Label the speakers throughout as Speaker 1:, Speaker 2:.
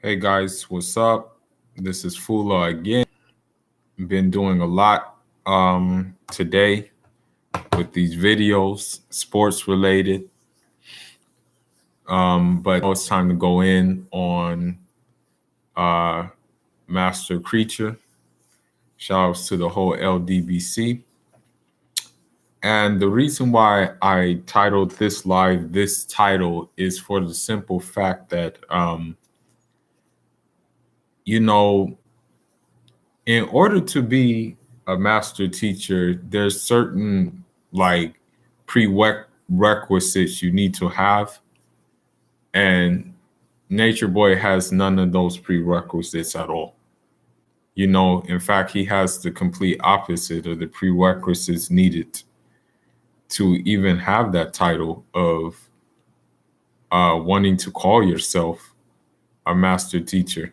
Speaker 1: Hey guys, what's up? This is Fula again. Been doing a lot today with these videos, sports related. But now it's time to go in on uh, Master Creature. Shout outs to the whole LDBC. And the reason why I titled this live this title is for the simple fact that, you know, in order to be a master teacher, there's certain like prerequisites you need to have, and Nature Boy has none of those prerequisites at all. In fact, he has the complete opposite of the prerequisites needed to even have that title of wanting to call yourself a master teacher.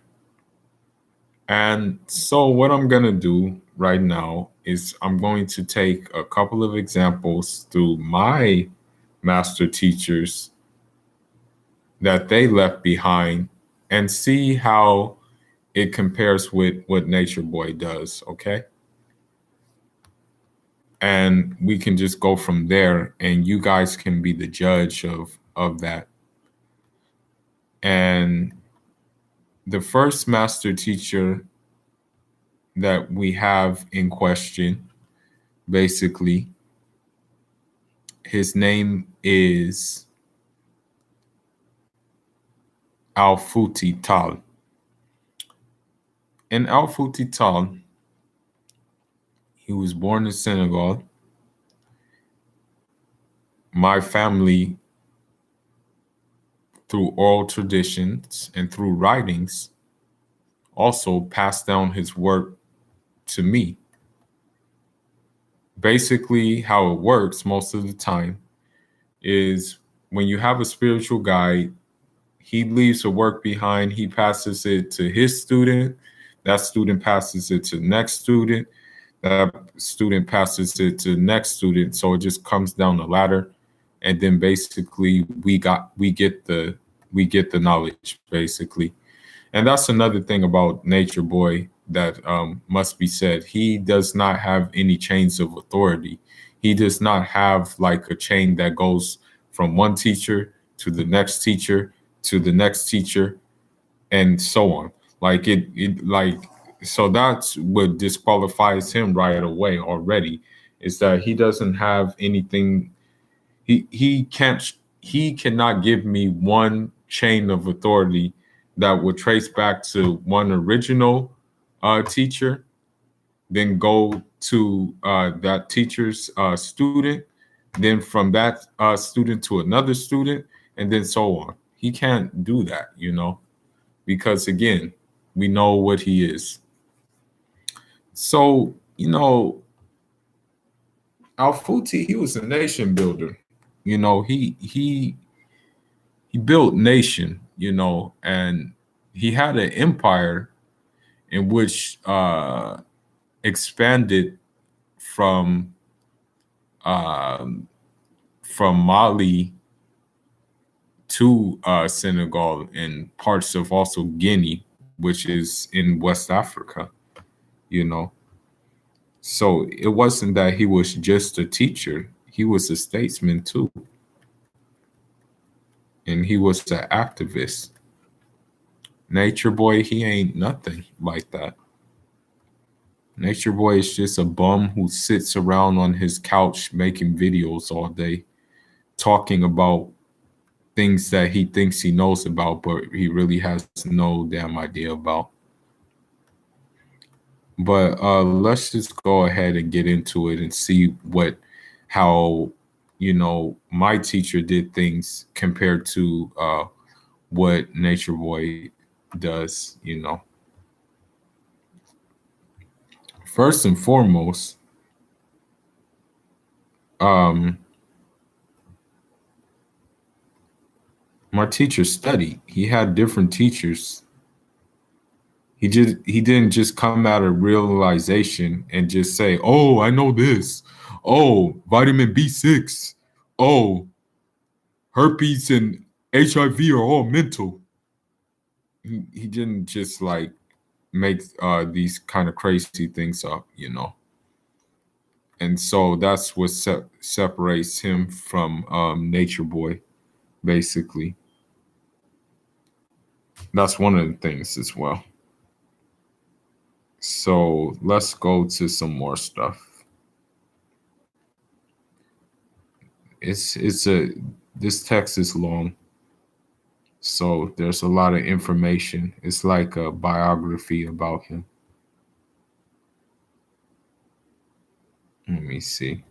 Speaker 1: And so, what I'm going to do right now is I'm going to take a couple of examples through my master teachers that they left behind and see how it compares with what Nature Boy does, okay? And we can just go from there, and you guys can be the judge of that. And the first master teacher that we have in question, basically, his name is Al-Futi Tal. And Al-Futi Tal, he was born in Senegal. My family, through oral traditions and through writings, also passed down his work to me. Basically, how it works most of the time is when you have a spiritual guide, he leaves the work behind, he passes it to his student, that student passes it to the next student, that student passes it to the next student. So it just comes down the ladder. And then basically we get the knowledge, basically. And that's another thing about Nature Boy that must be said. He does not have any chains of authority. He does not have like a chain that goes from one teacher to the next teacher to the next teacher and so on. So that's what disqualifies him right away already, is that he doesn't have anything. He cannot give me one chain of authority that would trace back to one original teacher, then go to that teacher's student, then from that student to another student, and then so on. He can't do that, because again, we know what he is. So, Al-Futi, he was a nation builder. He built nation, and he had an empire in which expanded from Mali to Senegal and parts of also Guinea, which is in West Africa, you know. So it wasn't that he was just a teacher, he was a statesman too. And he was an activist. Nature Boy, he ain't nothing like that. Nature Boy is just a bum who sits around on his couch making videos all day, talking about things that he thinks he knows about, but he really has no damn idea about. But let's just go ahead and get into it and see how my teacher did things compared to what Nature Boy does. First and foremost, my teacher studied. He had different teachers. He didn't just come out of realization and just say, "Oh, I know this. Oh, vitamin B6. Oh, herpes and HIV are all mental." he didn't just like make these kind of crazy things up, you know. And so that's what separates him from Nature Boy, basically. That's one of the things as well. So let's go to some more stuff. It's a this text is long, so there's a lot of information. It's like a biography about him. Let me see.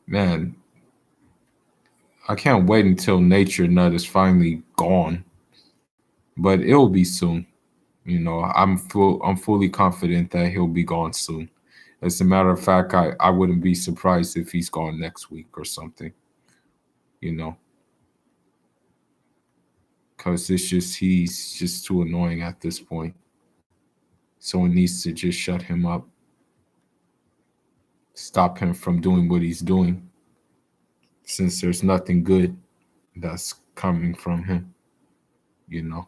Speaker 1: Man, I can't wait until Nature Nut is finally gone, but it'll be soon. You know, I'm fully confident that he'll be gone soon. As a matter of fact, I wouldn't be surprised if he's gone next week or something, you know, because he's just too annoying at this point. Someone needs to just shut him up, stop him from doing what he's doing, since there's nothing good that's coming from him, you know.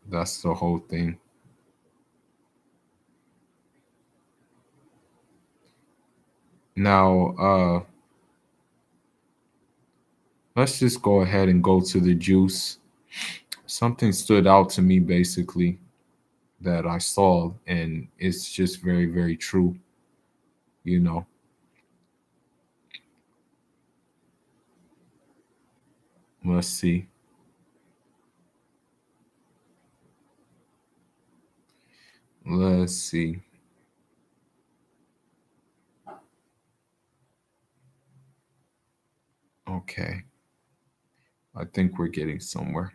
Speaker 1: That's the whole thing. Now, let's just go ahead and go to the juice. Something stood out to me basically that I saw, and it's just very, very true, you know. Let's see. Let's see. Okay. I think we're getting somewhere.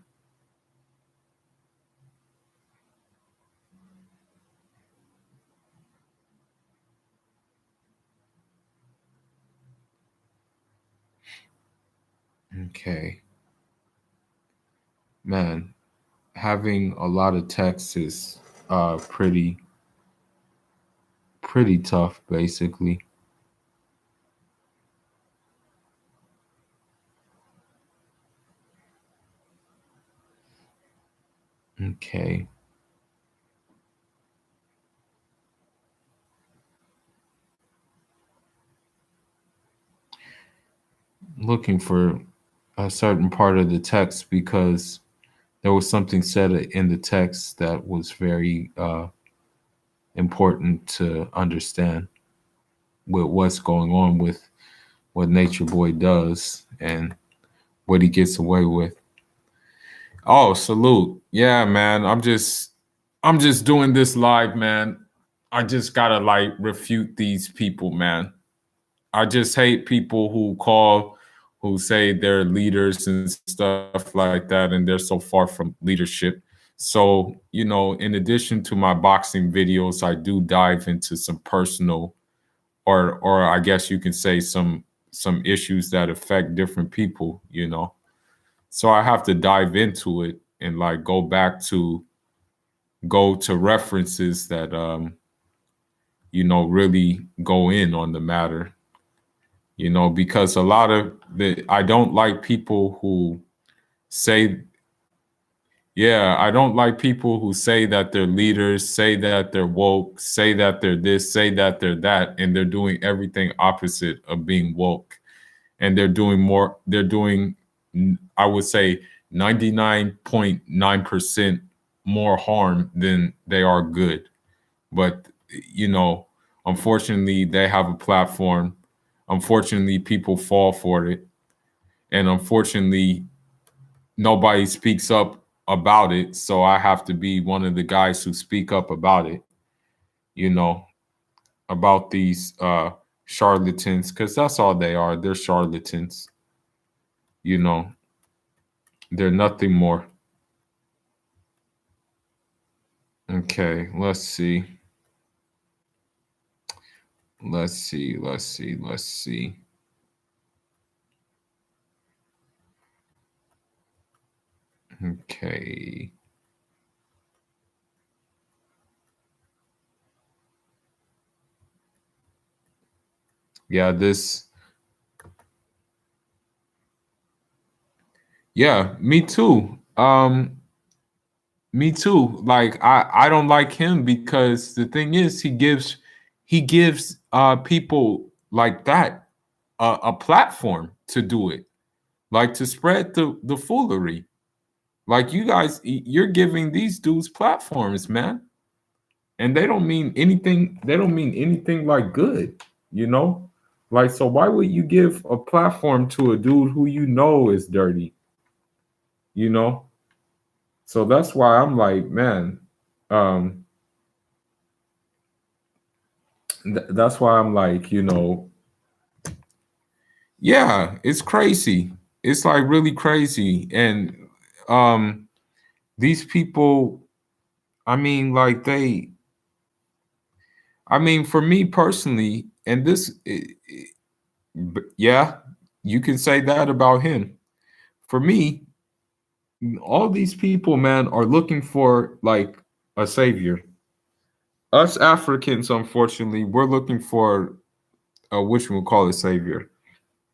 Speaker 1: Okay. Man, having a lot of text is pretty tough basically. Okay. Looking for a certain part of the text because there was something said in the text that was very important to understand with what's going on with what Nature Boy does and what he gets away with. Oh, salute. Yeah, man. I'm just doing this live, man. I just gotta like refute these people, man. I just hate people who say they're leaders and stuff like that, and they're so far from leadership. So, you know, in addition to my boxing videos, I do dive into some personal or I guess you can say some issues that affect different people, you know. So I have to dive into it and like go to references that you know really go in on the matter, you know, because a lot of the I don't like people who say yeah, I don't like people who say that they're leaders, say that they're woke, say that they're this, say that they're that, and they're doing everything opposite of being woke. And they're doing, I would say, 99.9% more harm than they are good. But, you know, unfortunately, they have a platform. Unfortunately, people fall for it. And unfortunately, nobody speaks up about it. So I have to be one of the guys who speak up about it, you know, about these charlatans, because that's all they are. They're charlatans, you know, they're nothing more. Okay, let's see. Let's see. Let's see. Let's see. Okay. Yeah, this yeah, me too. Me too. Like I don't like him because the thing is he gives people like that a platform to do it. Like to spread the foolery. Like you guys you're giving these dudes platforms, man. And they don't mean anything like good, you know? Like so why would you give a platform to a dude who you know is dirty, you know? So that's why I'm like, man, um that's why I'm like, yeah, it's crazy. It's like really crazy. And um these people, I mean, like I mean, for me personally, and yeah, you can say that about him. For me, all these people, man, are looking for like a savior. Us Africans, unfortunately, we're looking for which we call a savior,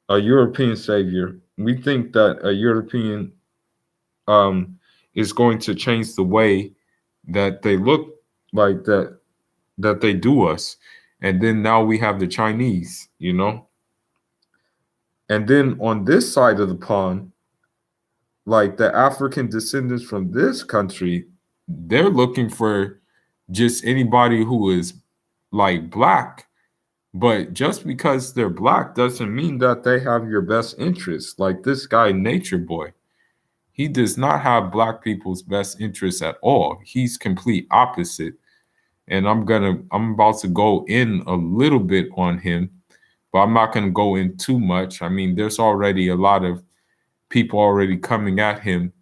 Speaker 1: a European savior. We think that a European um, is going to change the way that they look like that they do us. And then now we have the Chinese, you know? And then on this side of the pond, like the African descendants from this country, they're looking for just anybody who is like black. But just because they're black doesn't mean that they have your best interests. Like this guy, Nature Boy, he does not have black people's best interests at all. He's complete opposite. And I'm about to go in a little bit on him, but I'm not gonna go in too much. I mean, there's already a lot of people already coming at him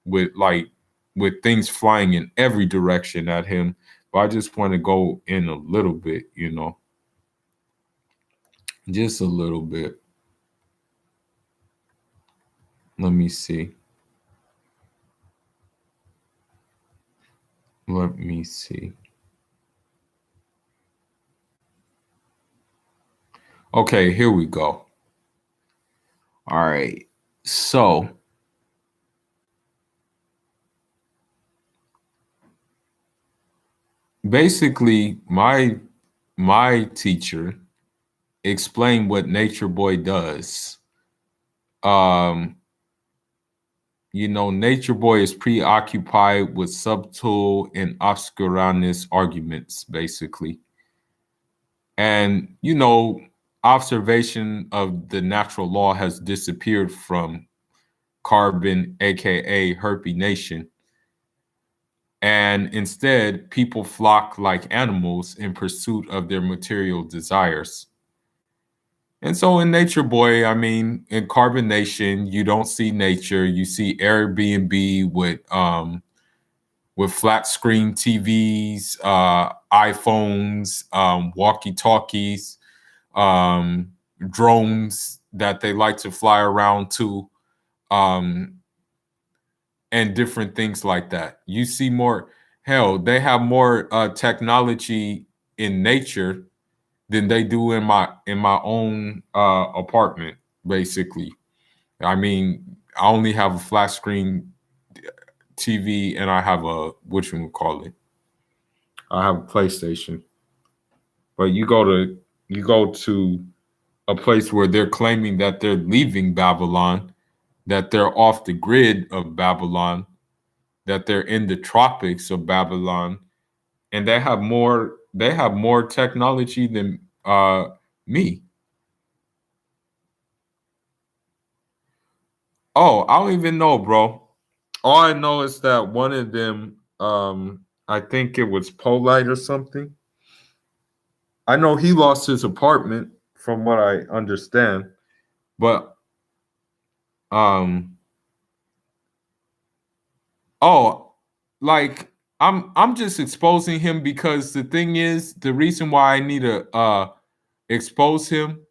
Speaker 1: with like with things flying in every direction at him. But I just want to go in a little bit, just a little bit. Let me see. Let me see. Okay, here we go. All right. So basically, my teacher explained what Nature Boy does. Um, Nature Boy is preoccupied with subtle and obscurantist arguments, basically. And, observation of the natural law has disappeared from Carbon, aka Herpy Nation. And instead, people flock like animals in pursuit of their material desires. And so in Nature Boy, I mean, in Carbon Nation, you don't see nature. You see Airbnb with flat screen TVs, iPhones, walkie-talkies, um, drones that they like to fly around to, um, and different things like that. You see more. Hell, they have more technology in nature than they do in my own apartment. Basically, I mean, I only have a flat screen TV, and I have a what you would call it. I have a PlayStation. But you go to a place where they're claiming that they're leaving Babylon, that they're off the grid of Babylon, that they're in the tropics of Babylon, and they have more technology than me. Oh, I don't even know, bro. All I know is that one of them, I think it was Polite or something. I know he lost his apartment, from what I understand, but um, oh, like I'm just exposing him because the thing is, the reason why I need to expose him,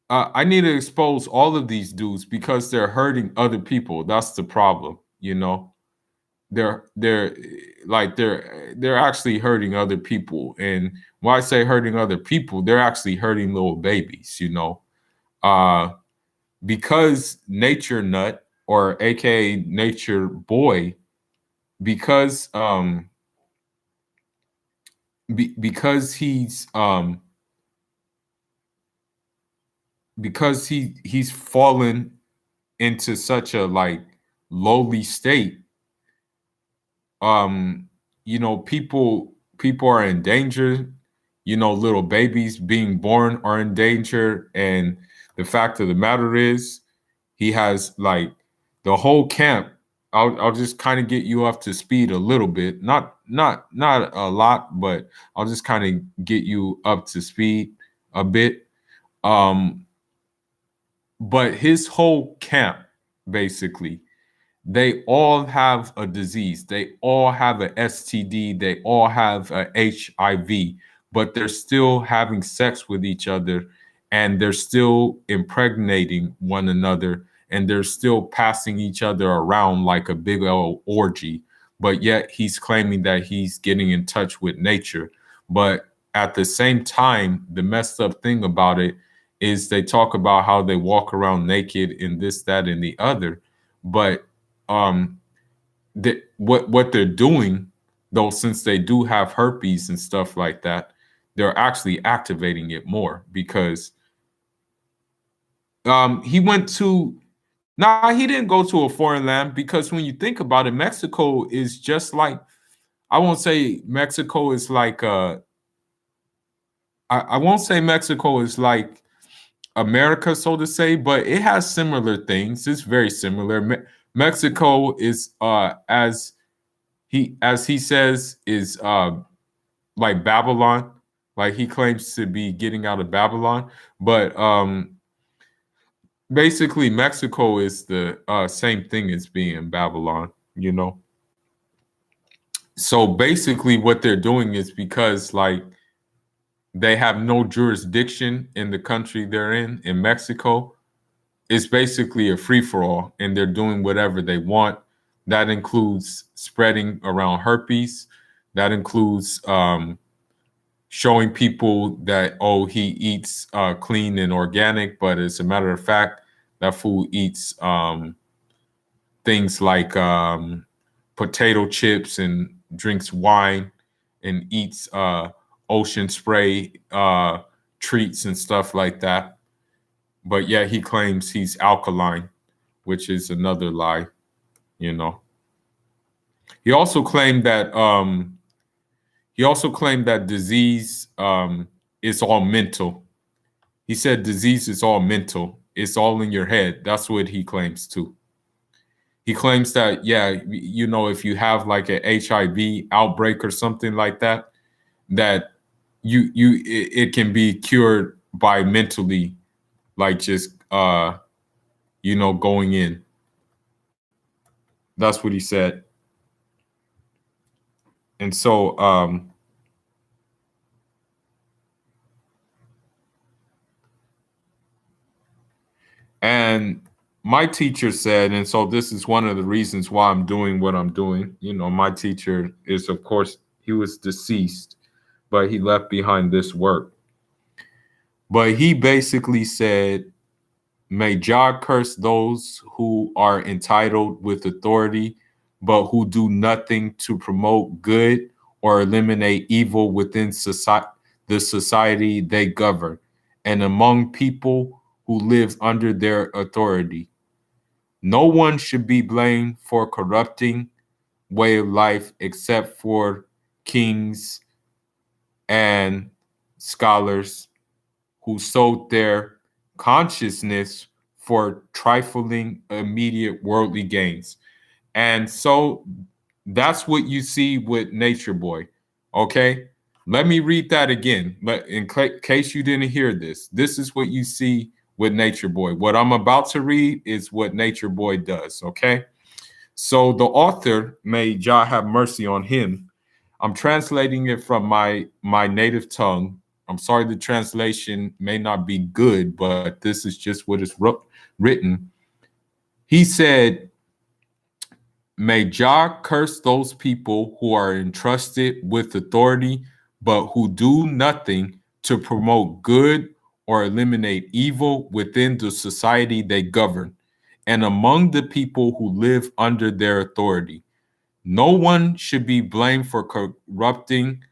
Speaker 1: I need to expose all of these dudes because they're hurting other people. That's the problem, you know. they're like they're actually hurting other people. And when I say hurting other people, they're actually hurting little babies, you know. Uh because Nature Nut, or aka Nature Boy, because because he's fallen into such a like lowly state. um you know, people are in danger. You know, little babies being born are in danger. And the fact of the matter is, he has like the whole camp. I'll just kind of get you up to speed a little bit, not a lot, but I'll just kind of get you up to speed a bit. um but his whole camp, basically, they all have a disease. They all have a STD. They all have a HIV, but they're still having sex with each other, and they're still impregnating one another, and they're still passing each other around like a big old orgy. But yet he's claiming that he's getting in touch with nature. But at the same time, the messed up thing about it is they talk about how they walk around naked and this, that, and the other. But um what they're doing, though, since they do have herpes and stuff like that, they're actually activating it more. Because he went to nah, he didn't go to a foreign land. Because when you think about it, Mexico is just like, I won't say Mexico is like I won't say Mexico is like America, so to say, but it has similar things. It's very similar. Mexico is as he says, is like Babylon. Like, he claims to be getting out of Babylon. But basically Mexico is the same thing as being Babylon, you know. So basically what they're doing is, because like they have no jurisdiction in the country they're in Mexico, it's basically a free for all, and they're doing whatever they want. That includes spreading around herpes. That includes showing people that, oh, he eats clean and organic, but as a matter of fact, that fool eats things like potato chips, and drinks wine, and eats ocean spray treats and stuff like that. But yeah, he claims he's alkaline, which is another lie, you know. He also claimed that disease is all mental. He said disease is all mental. It's all in your head. That's what he claims too. He claims that, yeah, you know, if you have like an HIV outbreak or something like that, that it can be cured by mentally, like just you know, going in. That's what he said. And so and my teacher said, and so this is one of the reasons why I'm doing what I'm doing. You know, my teacher is, of course, he was deceased, but he left behind this work. But he basically said, may Jah curse those who are entitled with authority, but who do nothing to promote good or eliminate evil within the society they govern, and among people who live under their authority. No one should be blamed for corrupting way of life except for kings and scholars who sold their consciousness for trifling immediate worldly gains. And so that's what you see with Nature Boy. Okay? Let me read that again. But in case you didn't hear this, this is what you see with Nature Boy. What I'm about to read is what Nature Boy does. Okay? So the author, may Jah have mercy on him. I'm translating it from my native tongue. I'm sorry the translation may not be good, but this is just what is written. He said, May Jah curse those people who are entrusted with authority, but who do nothing to promote good or eliminate evil within the society they govern and among the people who live under their authority. No one should be blamed for corrupting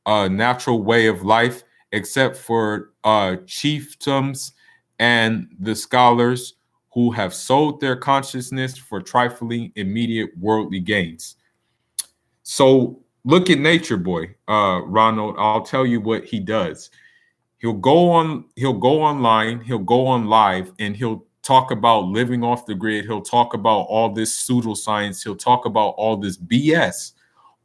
Speaker 1: a natural way of life except for chiefdoms and the scholars who have sold their consciousness for trifling immediate worldly gains. So look at Nature Boy, Ronald. I'll tell you what he does. He'll go online, he'll go on live, and he'll talk about living off the grid. He'll talk about all this pseudoscience. He'll talk about all this BS,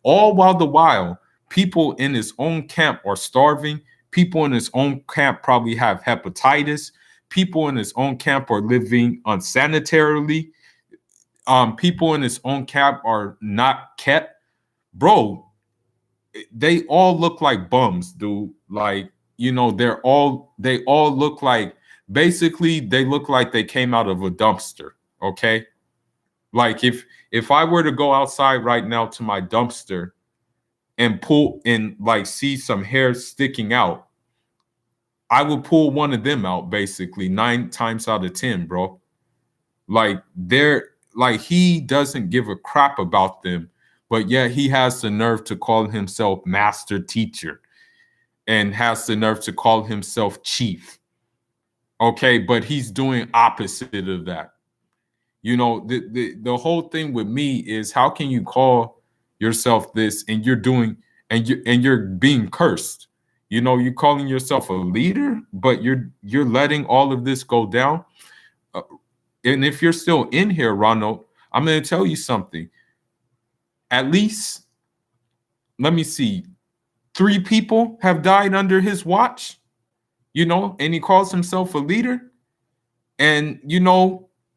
Speaker 1: all while people in his own camp are starving. People in his own camp probably have hepatitis. People in his own camp are living unsanitarily. People in his own camp are not kept. Bro, they all look like bums, dude. Like, they all look like, basically they look like they came out of a dumpster. Okay. Like if I were to go outside right now to my dumpster and pull and like see some hair sticking out, I would pull one of them out basically 9 times out of 10, bro. Like he doesn't give a crap about them, but yet he has the nerve to call himself master teacher and has the nerve to call himself chief. Okay, but he's doing opposite of that. The whole thing with me is, how can you call yourself this and you're being cursed? You're calling yourself a leader, but you're letting all of this go down. And if you're still in here, Ronald, I'm going to tell you something. At least, let me see, 3 people have died under his watch, and he calls himself a leader. And,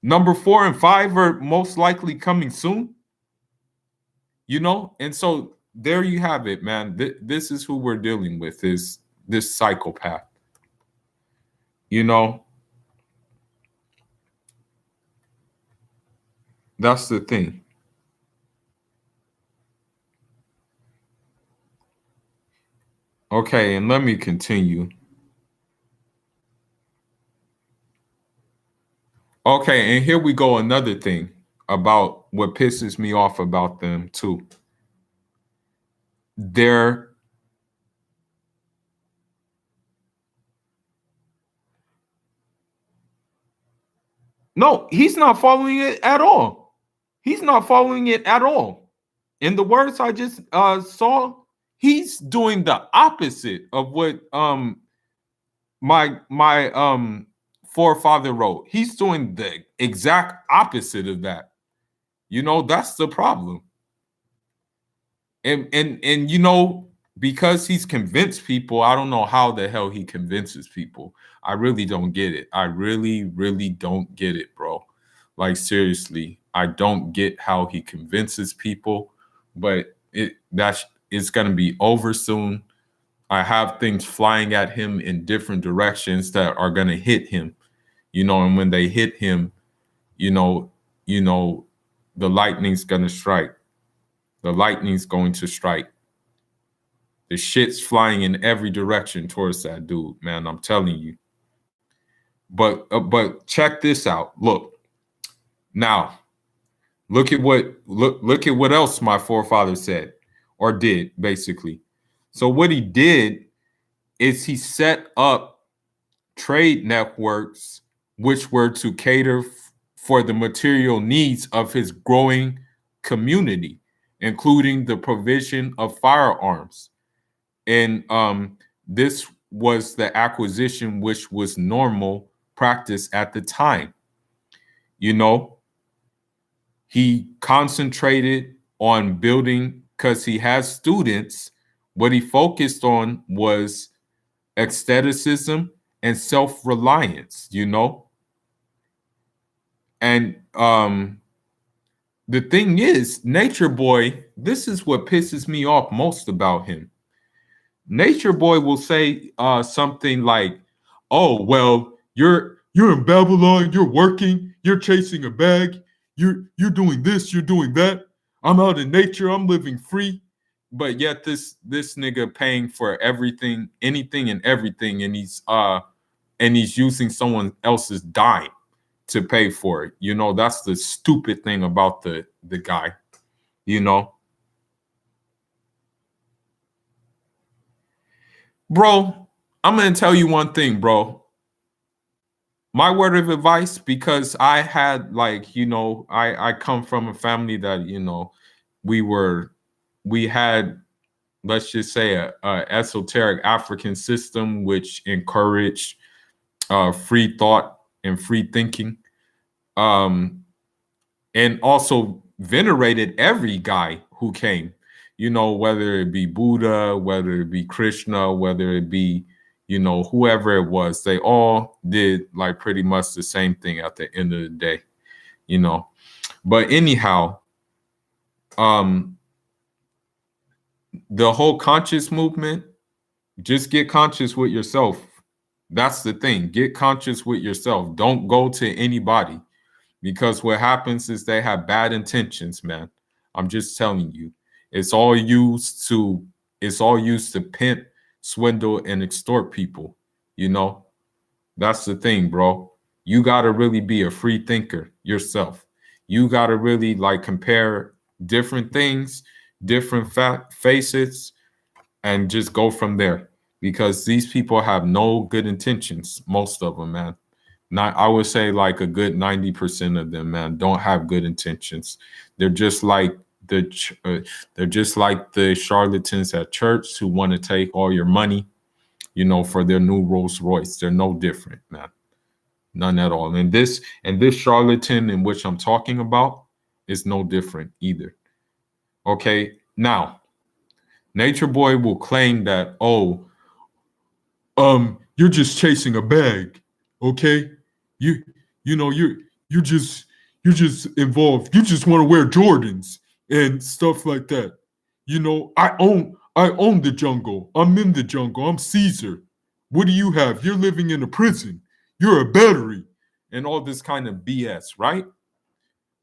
Speaker 1: number 4 and 5 are most likely coming soon, and so there you have it, man. This is who we're dealing with, is this psychopath, that's the thing. Okay, and let me continue. Okay, and here we go, another thing about what pisses me off about them too. No, he's not following it at all. He's not following it at all. In the words I just saw, he's doing the opposite of what my forefather wrote. He's doing the exact opposite of that. That's the problem. And because he's convinced people, I don't know how the hell he convinces people. I really don't get it. I really, really don't get it, bro. Like, seriously, I don't get how he convinces people, but it's gonna be over soon. I have things flying at him in different directions that are gonna hit him, and when they hit him, the lightning's gonna strike. The lightning's going to strike. The shit's flying in every direction towards that dude, man. I'm telling you. But check this out. Look, now, look at what else my forefather said or did, basically. So what he did is he set up trade networks which were to cater for the material needs of his growing community, including the provision of firearms. And this was the acquisition which was normal practice at the time. He concentrated on building, because he has students. What he focused on was aestheticism and self-reliance, And the thing is, Nature Boy, this is what pisses me off most about him. Nature Boy will say something like, "Oh, well, you're in Babylon, you're working, you're chasing a bag, you're doing this, you're doing that. I'm out in nature. I'm living free. But yet this nigga paying for everything, anything and everything, and he's using someone else's dime to pay for it. You know, that's the stupid thing about the guy, you know. Bro, I'm gonna tell you one thing, bro. My word of advice, because I had like, you know, I come from a family that, you know, we were we had, let's just say, a esoteric African system which encouraged free thought and free thinking, um, and also venerated every guy who came. You know, whether it be Buddha, whether it be Krishna, whether it be, you know, whoever it was, they all did like pretty much the same thing at the end of the day. You know, but anyhow, um, the whole conscious movement, just get conscious with yourself. That's the thing. Get conscious with yourself. Don't go to anybody, because what happens is they have bad intentions, man. I'm just telling you. It's all used to pimp, swindle, and extort people. You know, that's the thing, bro. You gotta really be a free thinker yourself. You gotta really like compare different things, different facets, and just go from there, because these people have no good intentions, most of them, man. Not, I would say like a good 90% of them, man, don't have good intentions. They're just like they're just like the charlatans at church who want to take all your money, you know, for their new Rolls Royce. They're no different, man. None at all. And this charlatan in which I'm talking about is no different either. Okay. Now, Nature Boy will claim that, oh, you're just chasing a bag, okay? You you know you're just involved. You just want to wear Jordans and stuff like that. You know, I own the jungle. I'm in the jungle. I'm Caesar. What do you have? You're living in a prison. You're a battery, and all this kind of BS, right?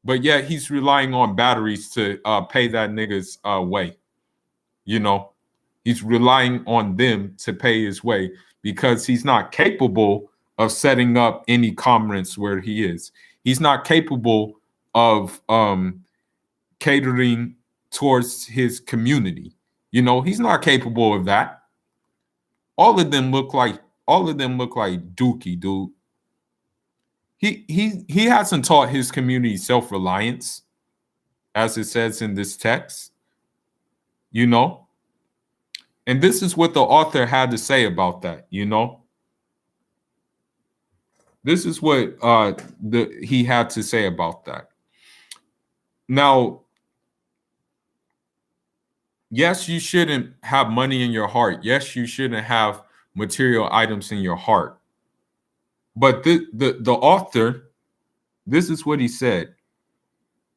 Speaker 1: But yet he's relying on batteries to pay that nigga's way. You know, he's relying on them to pay his way because he's not capable of setting up any commerce where he is. He's not capable of catering towards his community. You know, he's not capable of that. All of them look like Dookie, dude. He hasn't taught his community self-reliance, as it says in this text, you know. And this is what the author had to say about that, you know. This is what he had to say about that. Now, yes, you shouldn't have money in your heart. Yes, you shouldn't have material items in your heart. But the author, this is what he said.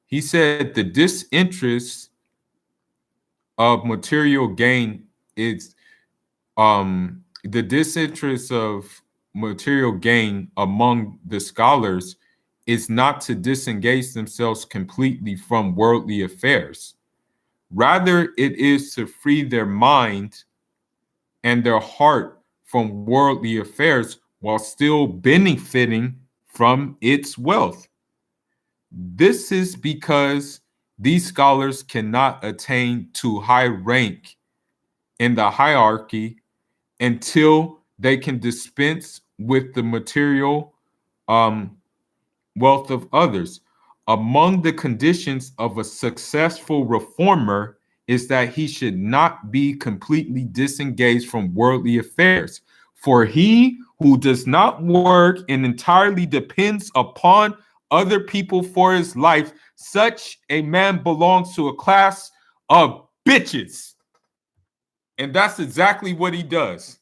Speaker 1: He said the disinterest of material gain is the disinterest of material gain among the scholars is not to disengage themselves completely from worldly affairs. Rather, it is to free their mind and their heart from worldly affairs while still benefiting from its wealth. This is because these scholars cannot attain to high rank in the hierarchy until they can dispense with the material wealth of others. Among the conditions of a successful reformer is that he should not be completely disengaged from worldly affairs. For he who does not work and entirely depends upon other people for his life, such a man belongs to a class of bitches. And that's exactly what he does.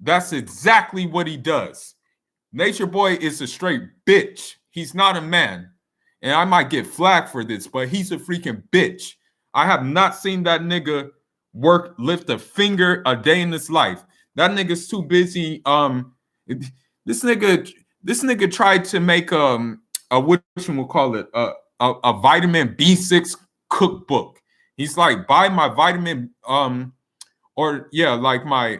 Speaker 1: That's exactly what he does. Nature Boy is a straight bitch. He's not a man. And I might get flagged for this, but he's a freaking bitch. I have not seen that nigga lift a finger a day in his life. That nigga's too busy. This nigga tried to make a what we'll call it a vitamin B6 cookbook. He's like, buy my vitamin, or yeah, like my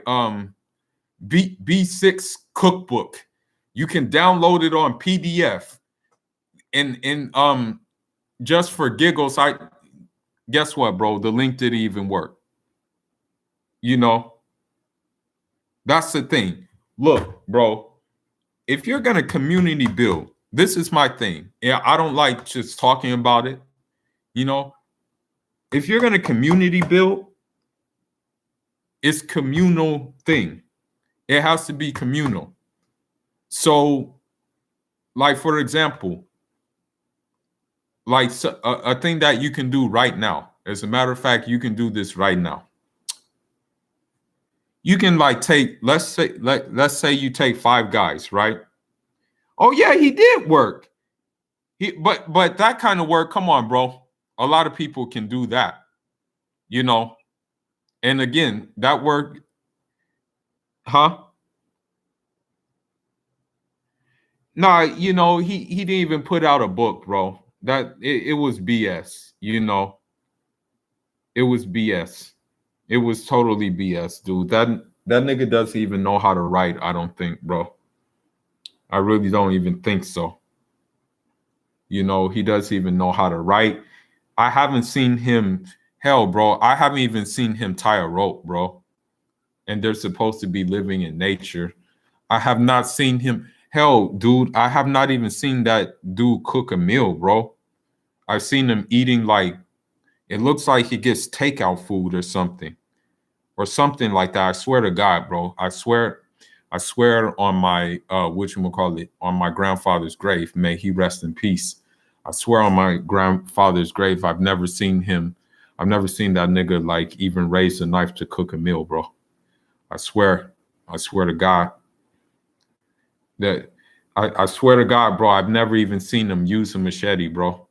Speaker 1: B6 cookbook. You can download it on PDF. And just for giggles, I guess what, bro? The link didn't even work. You know, that's the thing. Look, bro, if you're gonna community build, this is my thing. Yeah, I don't like just talking about it. You know, if you're gonna community build, it's communal thing. It has to be communal. So, like for example, like a thing that you can do right now. As a matter of fact, you can do this right now. You can like take, let's say you take 5 guys, right? Oh yeah, he did work. But that kind of work, come on, bro. A lot of people can do that, you know. And again, that work, huh? Nah, you know, he didn't even put out a book, bro. That it was BS, you know. It was BS. It was totally BS, dude. That nigga doesn't even know how to write, I don't think, bro. I really don't even think so. You know, he doesn't even know how to write. I haven't seen him, hell, bro. I haven't even seen him tie a rope, bro. And they're supposed to be living in nature. I have not seen him. Hell, dude, I have not even seen that dude cook a meal, bro. I've seen him eating like, it looks like he gets takeout food or something like that. I swear to God, bro. I swear on my whatchamacallit, on my grandfather's grave, may he rest in peace. I swear on my grandfather's grave, I've never seen that nigga like even raise a knife to cook a meal, bro. I swear to God that I swear to God, bro, I've never even seen him use a machete, bro.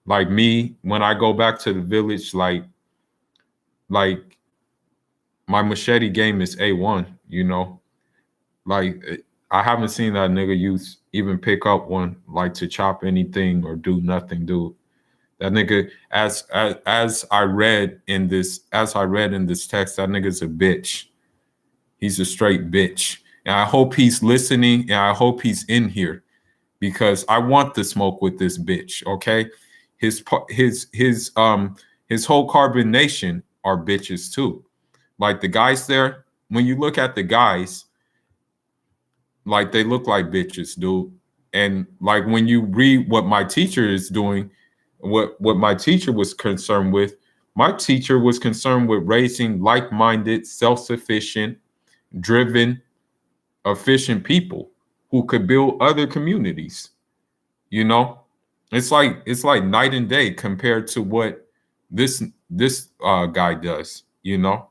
Speaker 1: Like me, when I go back to the village, like my machete game is A1, you know. Like I haven't seen that nigga even pick up one like to chop anything or do nothing, dude. That nigga, as I read in this text, that nigga's a bitch. He's a straight bitch. And I hope he's listening and I hope he's in here because I want to smoke with this bitch, okay? His whole Carbon Nation are bitches too. Like the guys there, when you look at the guys, like they look like bitches, dude. And like when you read what my teacher is doing, what my teacher was concerned with, my teacher was concerned with raising like-minded, self-sufficient, driven, efficient people who could build other communities. You know, it's like night and day compared to what this guy does. You know,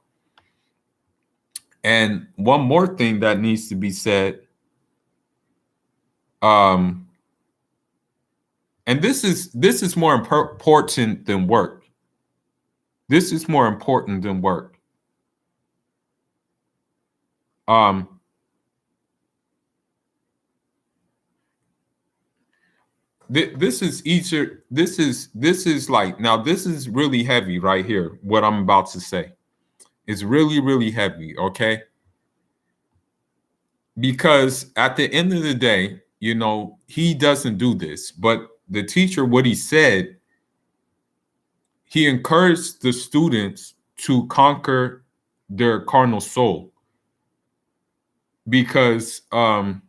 Speaker 1: and one more thing that needs to be said. And this is more important than work. This is more important than work. This is easier. This is like, now this is really heavy right here. What I'm about to say is really, really heavy. Okay. Because at the end of the day, you know, he doesn't do this, but the teacher, what he said, he encouraged the students to conquer their carnal soul because that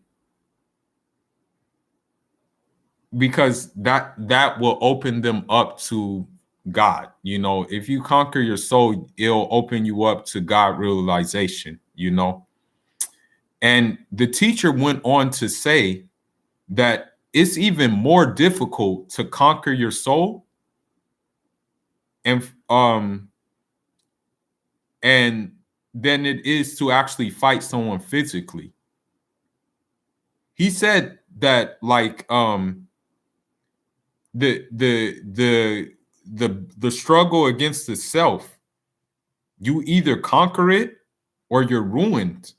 Speaker 1: will open them up to God. You know, if you conquer your soul, it'll open you up to God realization, you know. And the teacher went on to say that it's even more difficult to conquer your soul and than it is to actually fight someone physically. He said that like the struggle against the self, you either conquer it or you're ruined.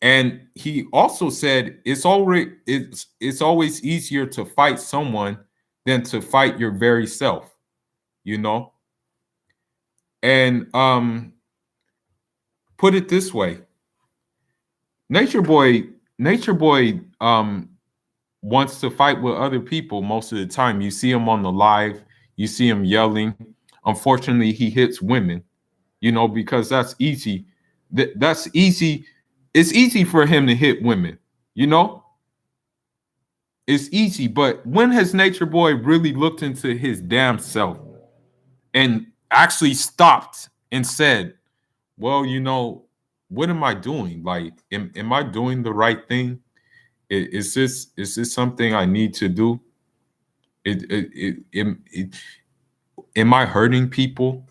Speaker 1: And he also said it's always easier to fight someone than to fight your very self. you know. And put it this way, Nature Boy, Nature Boy wants to fight with other people most of the time. You see him on the live, you see him yelling. Unfortunately, he hits women, because that's easy. That's easy. It's easy for him to hit women, you know? It's easy, but when has Nature Boy really looked into his damn self and actually stopped and said, well, what am I doing? Like, am I doing the right thing? Is this something I need to do? Am I hurting people?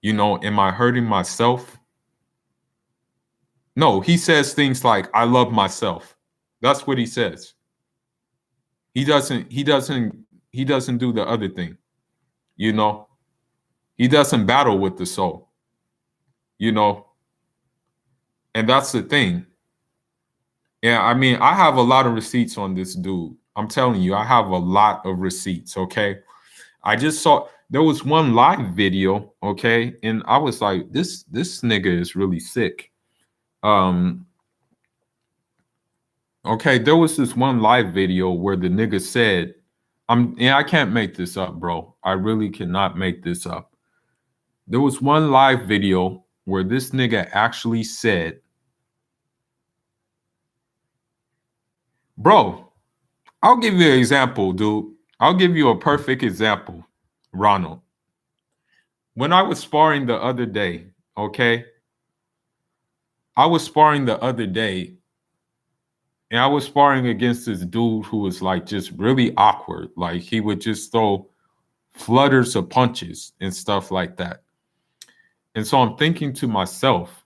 Speaker 1: Am I hurting myself? No, he says things like, I love myself. That's what he says. He doesn't do the other thing, you know. He doesn't battle with the soul, you know. And that's the thing. Yeah, I mean, I have a lot of receipts on this dude. I'm telling you, I have a lot of receipts, okay? I just saw there was one live video, okay? And I was like, this nigga is really sick. Um okay, there was this one live video where the nigga said, I can't make this up, bro. I really cannot make this up. There was one live video where this nigga actually said, bro, I'll give you an example, dude. I'll give you a perfect example, Ronald. When I was sparring the other day, okay? I was sparring the other day, and I was sparring against this dude who was like just really awkward. Like he would just throw flutters of punches and stuff like that. And so I'm thinking to myself,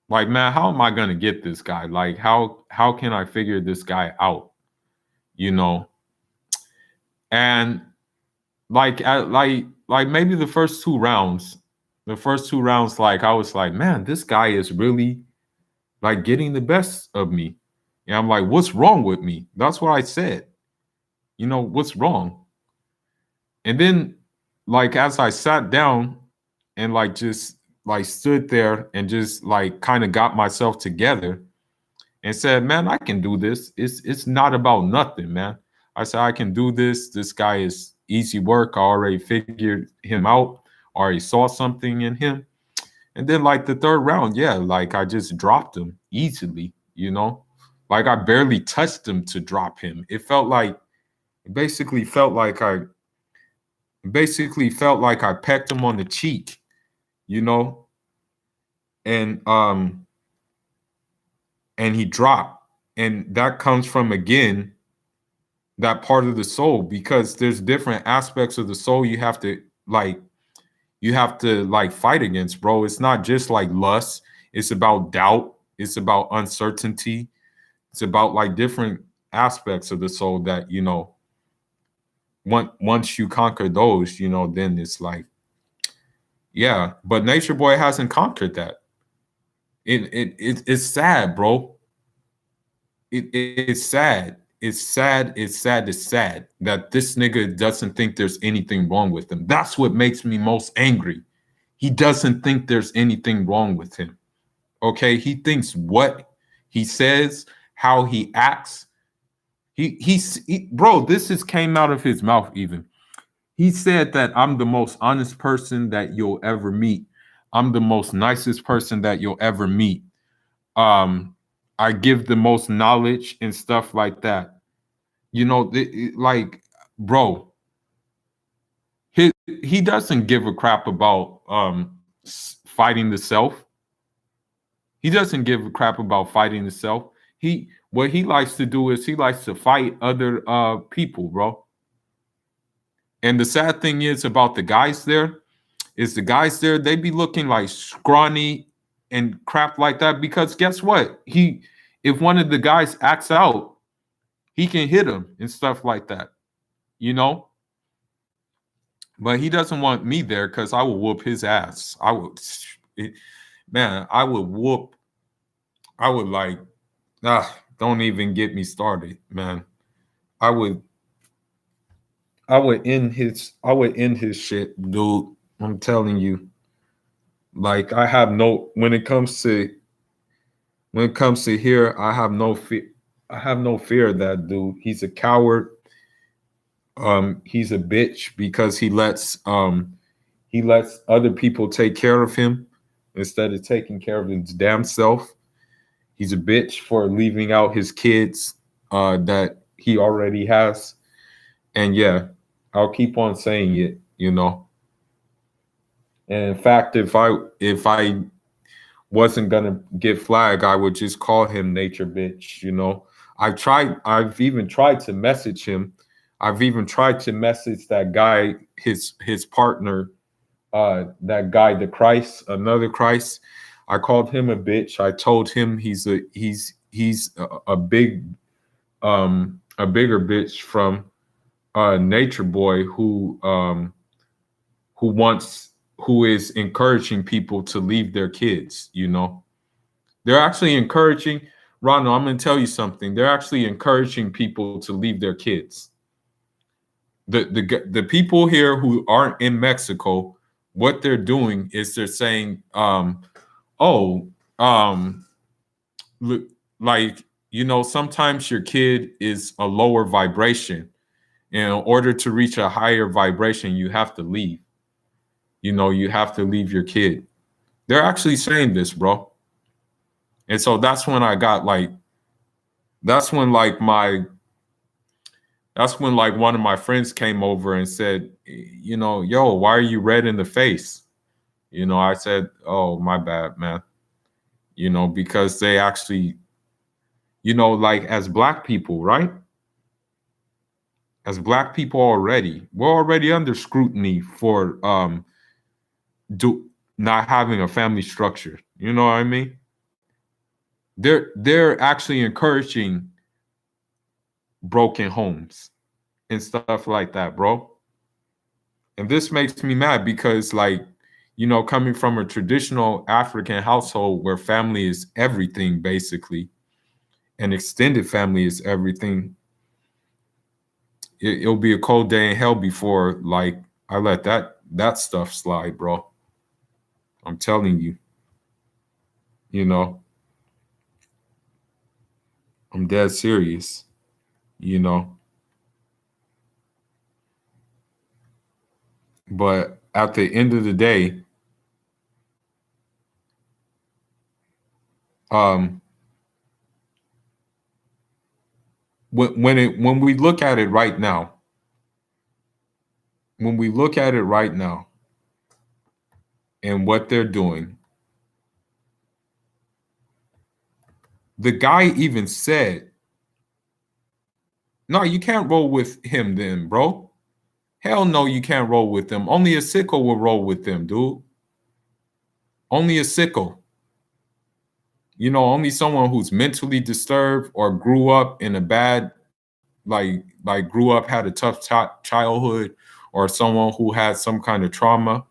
Speaker 1: like, man, how am I gonna get this guy? Like, how can I figure this guy out? You know? And like maybe the first two rounds, like I was like, man, this guy is really like getting the best of me. And I'm like, what's wrong with me? That's what I said. What's wrong? And then like as I sat down and like just like stood there and just like kind of got myself together and said, man, I can do this. It's not about nothing, man. I said, I can do this. This guy is easy work. I already figured him out, already saw something in him. And then like the third round, yeah, like I just dropped him easily, Like I barely touched him to drop him. It basically felt like I pecked him on the cheek, you know, and he dropped. And that comes from, again, that part of the soul, because there's different aspects of the soul you have to fight against, bro. It's not just like lust. It's about doubt. It's about uncertainty. It's about like different aspects of the soul that, once you conquer those, then it's like, yeah. But Nature Boy hasn't conquered that. It's sad, bro. It's sad. It's sad. It's sad. It's sad that this nigga doesn't think there's anything wrong with him. That's what makes me most angry. He doesn't think there's anything wrong with him. Okay, he thinks what he says, how he acts. Bro, this just came out of his mouth. Even he said that I'm the most honest person that you'll ever meet. I'm the most nicest person that you'll ever meet. I give the most knowledge and stuff like that. Like, bro, he doesn't give a crap about fighting the self. He doesn't give a crap about fighting the self. What he likes to do is he likes to fight other people, bro. And the sad thing is about the guys there is they be looking like scrawny and crap like that, because guess what? If one of the guys acts out, he can hit him and stuff like that, you know? But he doesn't want me there because I will whoop his ass. Man, I would like, don't even get me started, man. I would I would end his shit, dude. I'm telling you. Like I have no when it comes to here, I have no fear. I have no fear of that dude. He's a coward. He's a bitch because he lets other people take care of him instead of taking care of his damn self. He's a bitch for leaving out his kids that he already has. And yeah, I'll keep on saying it. And in fact, if I wasn't gonna get flagged, I would just call him nature bitch. I've even tried to message him. I've even tried to message that guy, his partner, that guy, the Christ, another Christ. I called him a bitch. I told him he's a bigger bitch from Natureboy who is encouraging people to leave their kids. They're actually encouraging Ronald, I'm going to tell you something. They're actually encouraging people to leave their kids. The people here who aren't in Mexico, what they're doing is they're saying, oh, look, like, sometimes your kid is a lower vibration. And in order to reach a higher vibration, you have to leave. You have to leave your kid. They're actually saying this, bro. And so that's when like my that's when like one of my friends came over and said, yo, why are you red in the face? I said, oh, my bad, man. Because they actually, like as black people, right? As black people we're already under scrutiny for do not having a family structure. You know what I mean? They're actually encouraging broken homes and stuff like that, bro. And this makes me mad because, like, coming from a traditional African household where family is everything, basically, and extended family is everything, it'll be a cold day in hell before, like, I let that stuff slide, bro. I'm telling you, you know, I'm dead serious, you know. But at the end of the day, um, when we look at it right now, and what they're doing, the guy even said, "No, you can't roll with him, then, bro. Hell no, you can't roll with them. Only a sicko will roll with them, dude. Only a sicko. Only someone who's mentally disturbed or grew up in a bad, like grew up, had a tough childhood, or someone who had some kind of trauma.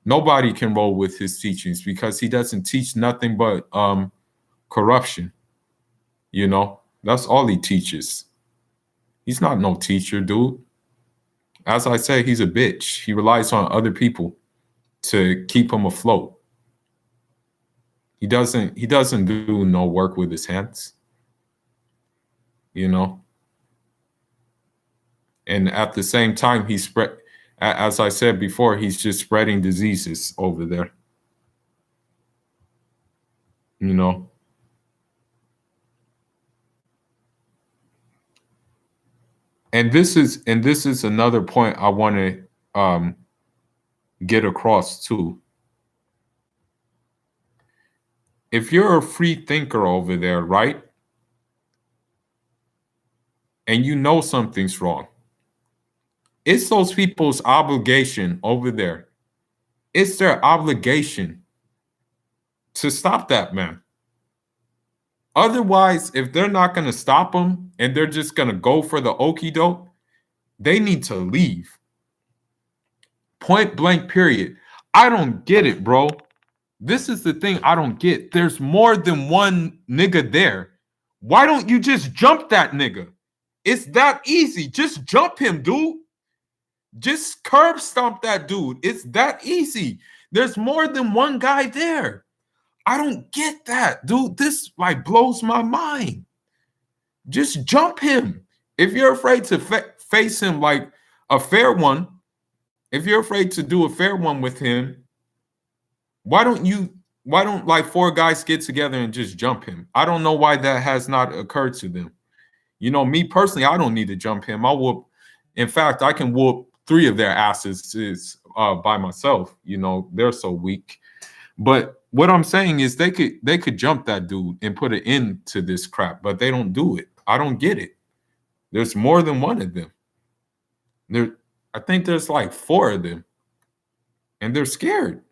Speaker 1: Nobody can roll with his teachings because he doesn't teach nothing but corruption. That's all he teaches. He's not no teacher, dude. As I say, he's a bitch. He relies on other people to keep him afloat. He doesn't do no work with his hands. you know and at the same time he's as I said before, he's just spreading diseases over there. you know and this is another point I want to get across too. If you're a free thinker over there, right, and something's wrong, it's those people's obligation over there. It's their obligation to stop that man. Otherwise, if they're not going to stop them and they're just going to go for the okie doke, they need to leave. Point blank, period. I don't get it, bro. This is the thing I don't get. There's more than one nigga there. Why don't you just jump that nigga? It's that easy. Just jump him, dude. Just curb stomp that dude. It's that easy. There's more than one guy there. I don't get that, dude. This like blows my mind. Just jump him. If you're afraid to face him like a fair one, if you're afraid to do a fair one with him, why don't you? Why don't like four guys get together and just jump him? I don't know why that has not occurred to them. You know, me personally, I don't need to jump him. I whoop. In fact, I can whoop three of their asses by myself. You know, they're so weak. But what I'm saying is they could jump that dude and put an end to this crap, but they don't do it. I don't get it. There's more than one of them. I think there's like four of them, and they're scared.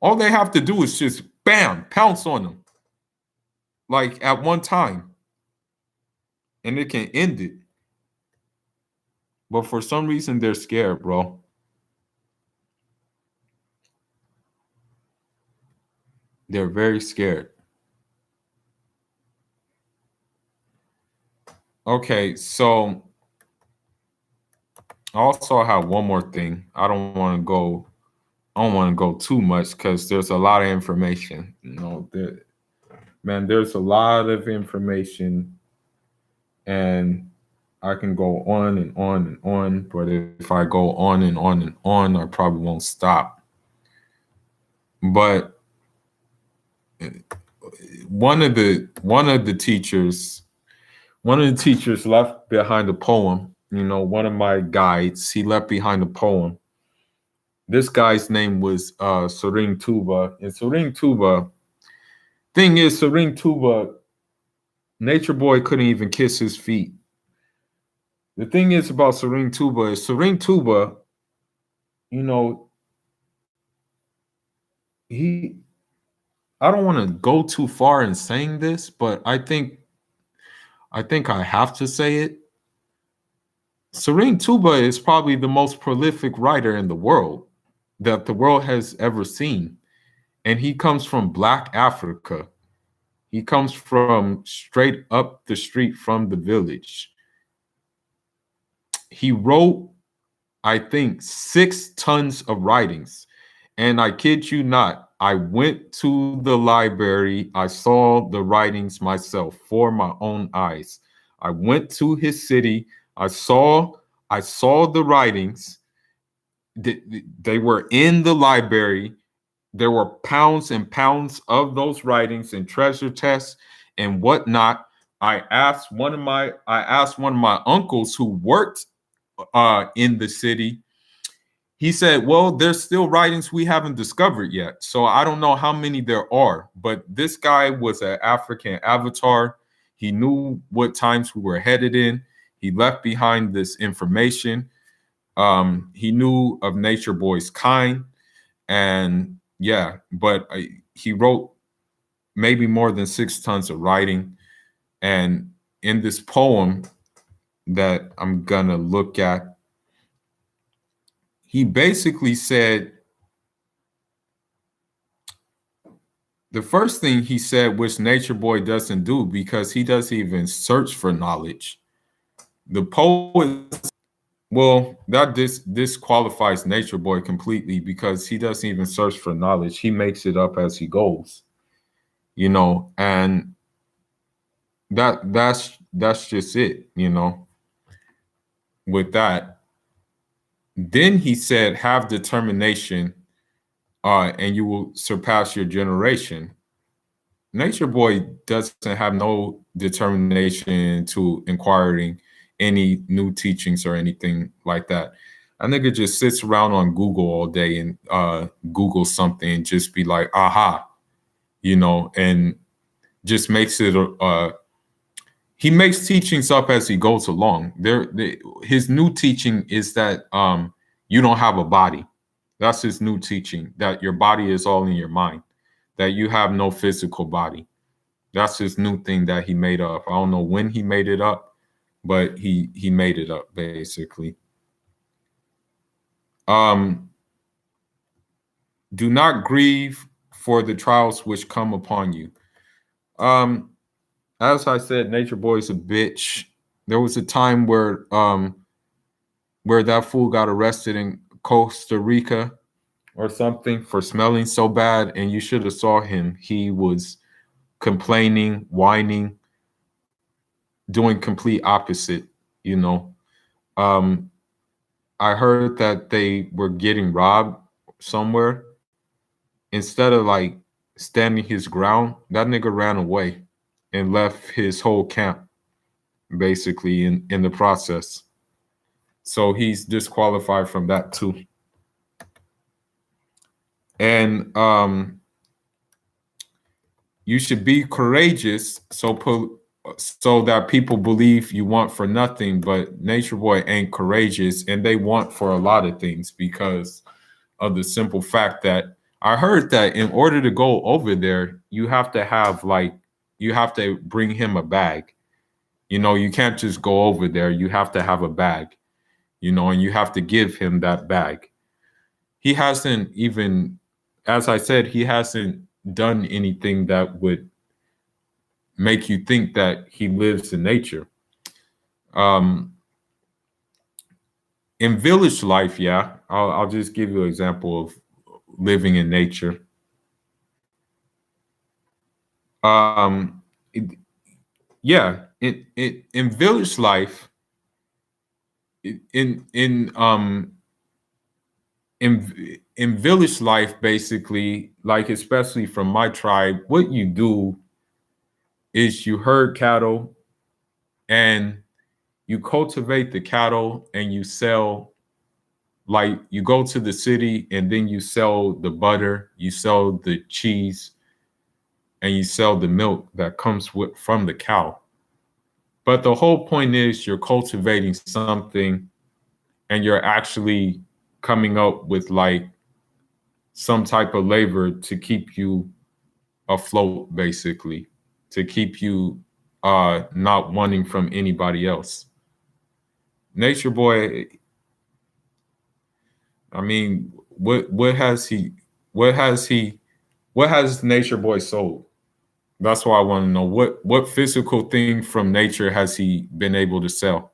Speaker 1: All they have to do is just bam, pounce on them, like at one time, and it can end it. But for some reason, they're scared, bro. They're very scared. Okay, so I also have one more thing. I don't want to go too much because there's a lot of information. You know, man, there's a lot of information, and I can go on and on and on. But if I go on and on and on, I probably won't stop. But one of the teachers left behind a poem. You know, one of my guides, he left behind a poem. This guy's name was Sering Tuba. And Sering Tuba, thing is, Sering Tuba, Nature Boy couldn't even kiss his feet. The thing is about Sering Tuba is Sering Tuba, you know, he, I don't want to go too far in saying this, but I think I have to say it. Sering Tuba is probably the most prolific writer in the world that the world has ever seen. And he comes from Black Africa. He comes from straight up the street from the village. He wrote, I think, 6 tons of writings. And I kid you not, I went to the library. I saw the writings myself for my own eyes. I went to his city. I saw the writings. They were in the library. There were pounds and pounds of those writings and treasure chests and whatnot. I asked one of my uncles who worked in the city. He said, well, there's still writings we haven't discovered yet. So I don't know how many there are, but this guy was an African avatar. He knew what times we were headed in. He left behind this information. He knew of Nature Boy's kind. And yeah, but he wrote maybe more than 6 tons of writing. And in this poem that I'm going to look at, he basically said, the first thing he said, which Nature Boy doesn't do because he doesn't even search for knowledge. The poet, well, that disqualifies Nature Boy completely because he doesn't even search for knowledge. He makes it up as he goes, you know, and that's just it, you know, with that. Then he said, have determination, and you will surpass your generation. Nature Boy doesn't have no determination to inquiring any new teachings or anything like that. A nigga just sits around on Google all day and Google something and just be like, aha, you know, and just makes it he makes teachings up as he goes along. His new teaching is that you don't have a body. That's his new teaching, that your body is all in your mind, that you have no physical body. That's his new thing that he made up. I don't know when he made it up, but he made it up basically. Do not grieve for the trials which come upon you. As I said, Nature Boy's a bitch. There was a time where where that fool got arrested in Costa Rica or something for smelling so bad, and you should have saw him. He was complaining, whining, doing complete opposite, you know. Um, I heard that they were getting robbed somewhere. Instead of like standing his ground, that nigga ran away and left his whole camp basically in the process. So he's disqualified from that too. And you should be courageous so that people believe you want for nothing. But Nature Boy ain't courageous, and they want for a lot of things because of the simple fact that I heard that in order to go over there, you have to have like you have to bring him a bag. You know, you can't just go over there. You have to have a bag, you know, and you have to give him that bag. He hasn't even, as I said, he hasn't done anything that would make you think that he lives in nature. Um, in village life, yeah, I'll just give you an example of living in nature. Um, it, yeah, in village life, in in um in village life, basically, like especially from my tribe, what you do is you herd cattle and you cultivate the cattle and you sell, like you go to the city and then you sell the butter, you sell the cheese, and you sell the milk that comes from the cow. But the whole point is you're cultivating something and you're actually coming up with like some type of labor to keep you afloat, basically, to keep you not wanting from anybody else. Nature Boy, I mean, what has he what has he what has Nature Boy sold? That's why I want to know what physical thing from nature has he been able to sell?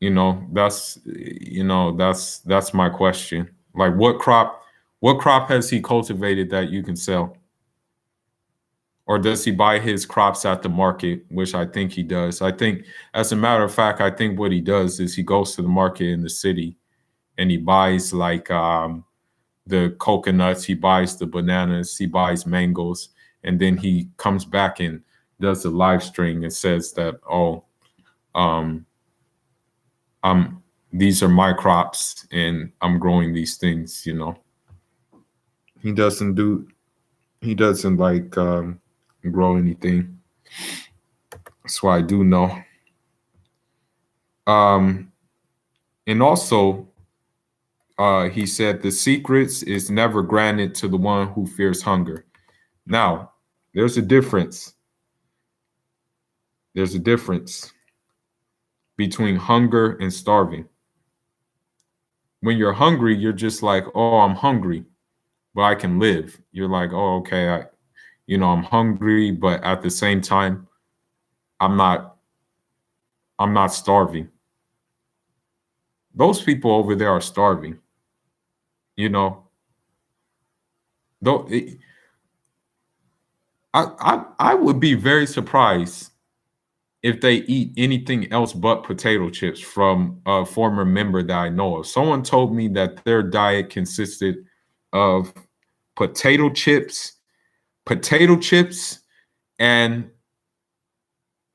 Speaker 1: That's my question. Like what crop has he cultivated that you can sell? Or does he buy his crops at the market, which I think he does. I think, as a matter of fact, I think what he does is he goes to the market in the city and he buys like the coconuts, he buys the bananas, he buys mangoes, and then he comes back and does a live stream and says that, oh, um, I'm these are my crops and I'm growing these things, you know. He doesn't do he doesn't like grow anything. So I do know. Um, and also, he said, the secrets is never granted to the one who fears hunger. Now, there's a difference. There's a difference between hunger and starving. When you're hungry, you're just like, oh, I'm hungry, but I can live. You're like, oh, okay, I'm hungry, but at the same time, I'm not, I'm not starving. Those people over there are starving. You know, though I would be very surprised if they eat anything else but potato chips from a former member that I know of. Someone told me that their diet consisted of potato chips, potato chips, and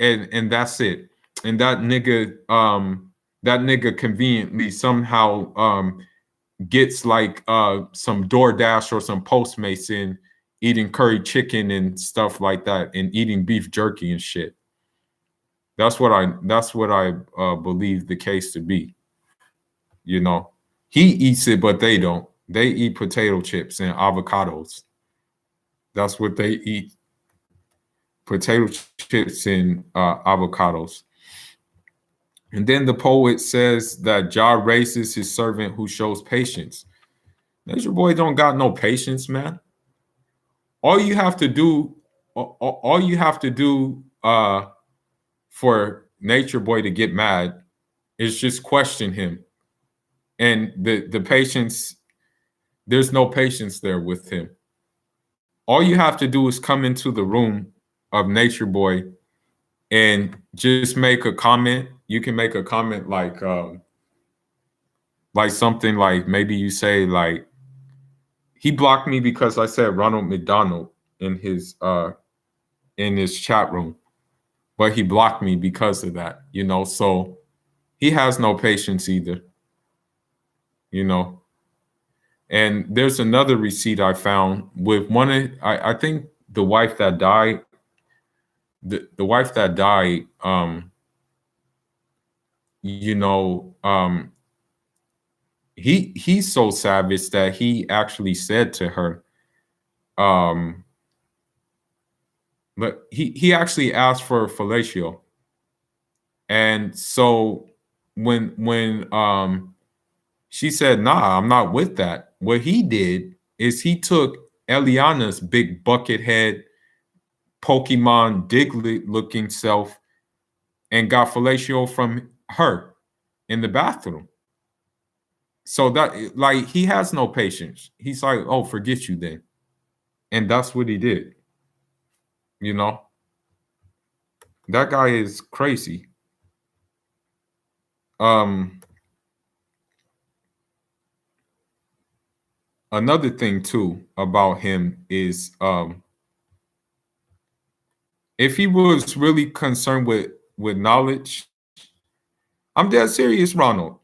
Speaker 1: and that's it. And that nigga conveniently somehow gets like some DoorDash or some Postmates in eating curry chicken and stuff like that and eating beef jerky and shit. That's what I believe the case to be. You know, he eats it, but they don't. They eat potato chips and avocados. That's what they eat: potato chips and avocados. And then the poet says that Jah raises his servant who shows patience. Nature Boy don't got no patience, man. All you have to do, all you have to do for Nature Boy to get mad is just question him. And the patience, there's no patience there with him. All you have to do is come into the room of Nature Boy and just make a comment. You can make a comment like something like, maybe you say like, he blocked me because I said Ronald McDonald in his chat room, but he blocked me because of that, you know. So he has no patience either, you know. And there's another receipt I found with one of, I think the wife that died, the wife that died, you know, he's so savage that he actually said to her, um, but he actually asked for fellatio. And so when she said, nah, I'm not with that, what he did is he took Eliana's big bucket head Pokemon Diglett looking self and got fellatio from her in the bathroom. So that, like, he has no patience. He's like, oh, forget you then. And that's what he did. You know, that guy is crazy. Um, Another thing too about him is, if he was really concerned with knowledge, I'm dead serious, Ronald.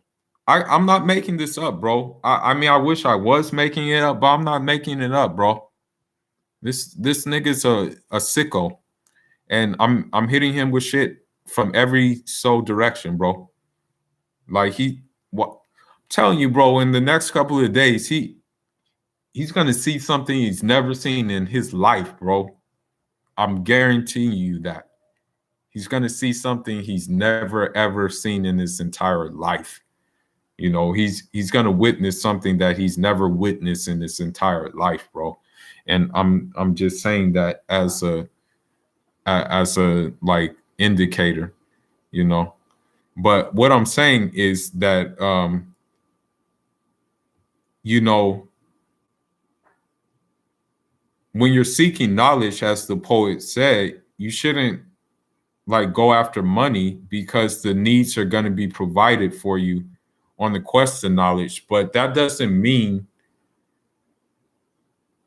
Speaker 1: I'm not making this up, bro. I mean, I wish I was making it up, but I'm not making it up, bro. This nigga's a sicko, and I'm hitting him with shit from every so direction, bro. Like, what I'm telling you, bro, in the next couple of days, he's gonna see something he's never seen in his life, bro. I'm guaranteeing you that. He's gonna see something he's never ever seen in his entire life. You know, he's gonna witness something that he's never witnessed in his entire life, bro. And I'm just saying that as a like indicator, you know. But what I'm saying is that, you know, when you're seeking knowledge, as the poet said, you shouldn't like go after money, because the needs are going to be provided for you on the quest to knowledge. But that doesn't mean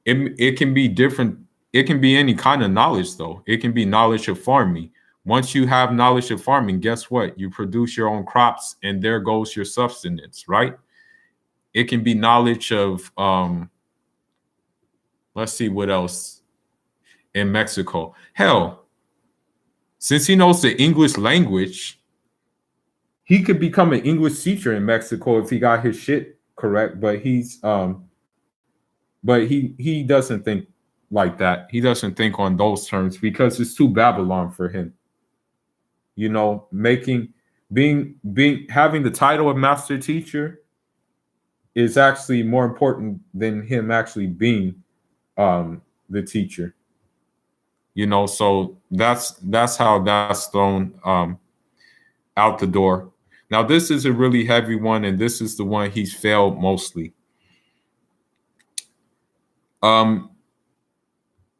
Speaker 1: it can be different. It can be any kind of knowledge, though. It can be knowledge of farming. Once you have knowledge of farming, guess what? You produce your own crops, and there goes your subsistence, right? It can be knowledge of, let's see what else in Mexico. Hell, since he knows the English language, he could become an English teacher in Mexico if he got his shit correct. But he doesn't think like that. He doesn't think on those terms because it's too Babylon for him. You know, being having the title of master teacher is actually more important than him actually being the teacher. You know, so that's how that's thrown out the door. Now, this is a really heavy one, and this is the one he's failed mostly. Um,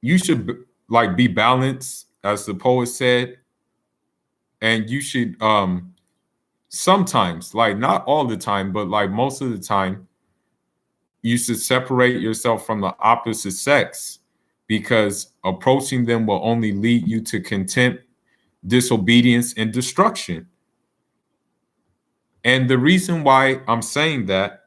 Speaker 1: you should like be balanced, as the poet said, and you should sometimes, like not all the time, but like most of the time, you should separate yourself from the opposite sex, because approaching them will only lead you to contempt, disobedience, and destruction. And the reason why I'm saying that,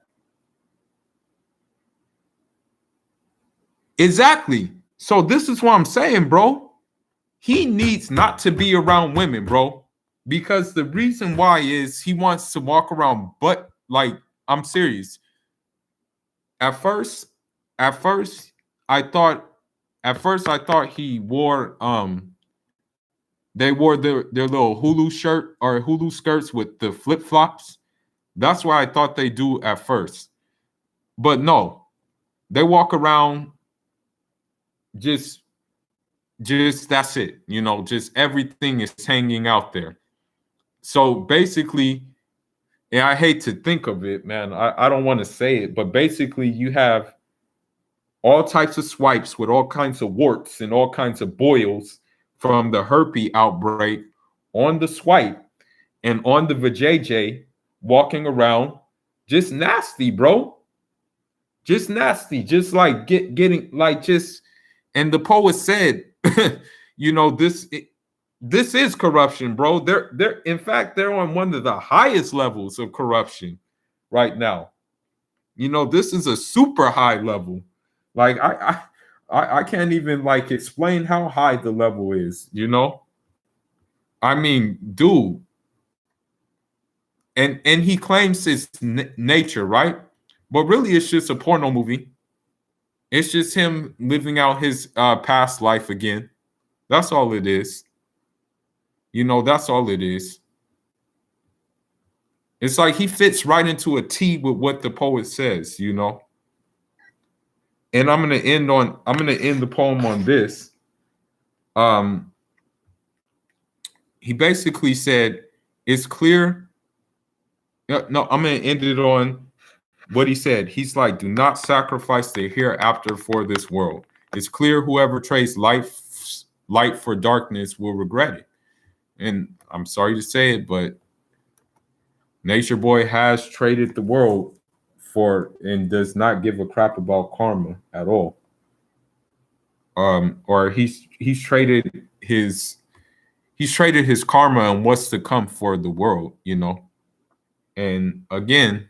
Speaker 1: exactly. So this is what I'm saying, bro. He needs not to be around women, bro. Because the reason why is he wants to walk around, but like, I'm serious. At first, at first, I thought I thought he wore they wore their little Hulu shirt or Hulu skirts with the flip-flops. That's what I thought they do at first. But no, they walk around just that's it. You know, just everything is hanging out there. So basically, and I hate to think of it, man. I don't want to say it, but basically you have all types of swipes with all kinds of warts and all kinds of boils from the herpes outbreak on the swipe and on the vajayjay walking around, just nasty, bro. Just nasty. Just like getting like just. And the poet said, you know, this is corruption, bro. They're in fact they're on one of the highest levels of corruption right now. You know, this is a super high level. Like I can't even like explain how high the level is, you know? I mean, dude, and he claims it's nature, right? But really it's just a porno movie. It's just him living out his past life again. That's all it is. You know, that's all it is. It's like he fits right into a T with what the poet says, you know. And I'm gonna end the poem on this. Um, he basically said, it's clear. No, I'm gonna end it on what he said. He's like, do not sacrifice the hereafter for this world. It's clear whoever trades light for darkness will regret it. And I'm sorry to say it, but Natureboy has traded the world for and does not give a crap about karma at all. Or he's traded his karma and what's to come for the world, you know. And again,